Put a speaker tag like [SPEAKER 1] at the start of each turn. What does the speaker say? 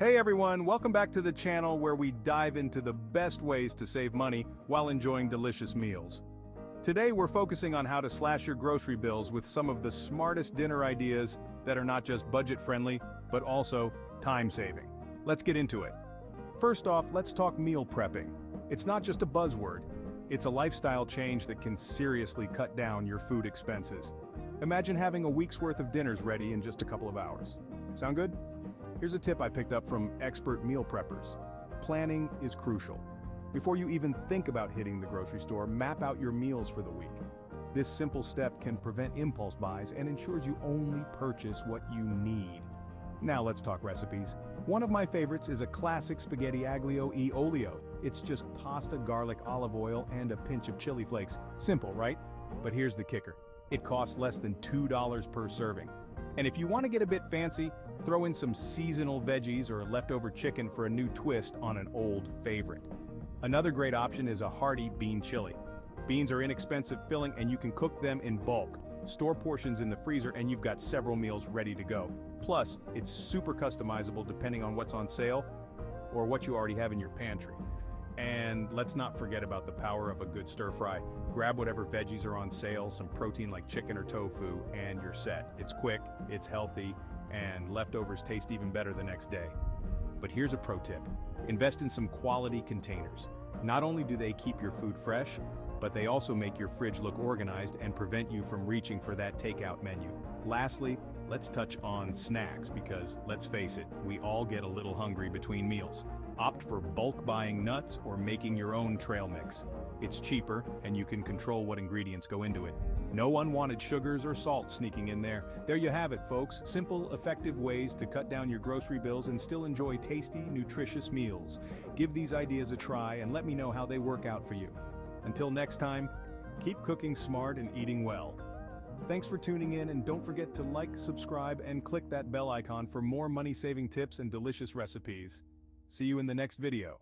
[SPEAKER 1] Hey everyone, welcome back to the channel where we dive into the best ways to save money while enjoying delicious meals. Today we're focusing on how to slash your grocery bills with some of the smartest dinner ideas that are not just budget-friendly, but also time-saving. Let's get into it. First off, let's talk meal prepping. It's not just a buzzword, it's a lifestyle change that can seriously cut down your food expenses. Imagine having a week's worth of dinners ready in just a couple of hours. Sound good? Here's a tip I picked up from expert meal preppers. Planning is crucial. Before you even think about hitting the grocery store, map out your meals for the week. This simple step can prevent impulse buys and ensures you only purchase what you need. Now let's talk recipes. One of my favorites is a classic spaghetti aglio e olio. It's just pasta, garlic, olive oil, and a pinch of chili flakes. Simple, right? But here's the kicker. It costs less than $2 per serving. And if you want to get a bit fancy, throw in some seasonal veggies or leftover chicken for a new twist on an old favorite. Another great option is a hearty bean chili. Beans are inexpensive filling and you can cook them in bulk. Store portions in the freezer and you've got several meals ready to go. Plus, it's super customizable depending on what's on sale or what you already have in your pantry. And let's not forget about the power of a good stir fry. Grab whatever veggies are on sale, some protein like chicken or tofu, and you're set. It's quick, it's healthy, and leftovers taste even better the next day. But here's a pro tip. Invest in some quality containers. Not only do they keep your food fresh, but they also make your fridge look organized and prevent you from reaching for that takeout menu. Lastly, let's touch on snacks because, let's face it, we all get a little hungry between meals. Opt for bulk buying nuts or making your own trail mix. It's cheaper and you can control what ingredients go into it. No unwanted sugars or salt sneaking in there. There you have it, folks. Simple, effective ways to cut down your grocery bills and still enjoy tasty, nutritious meals. Give these ideas a try and let me know how they work out for you. Until next time, keep cooking smart and eating well. Thanks for tuning in and don't forget to like, subscribe, and click that bell icon for more money-saving tips and delicious recipes. See you in the next video.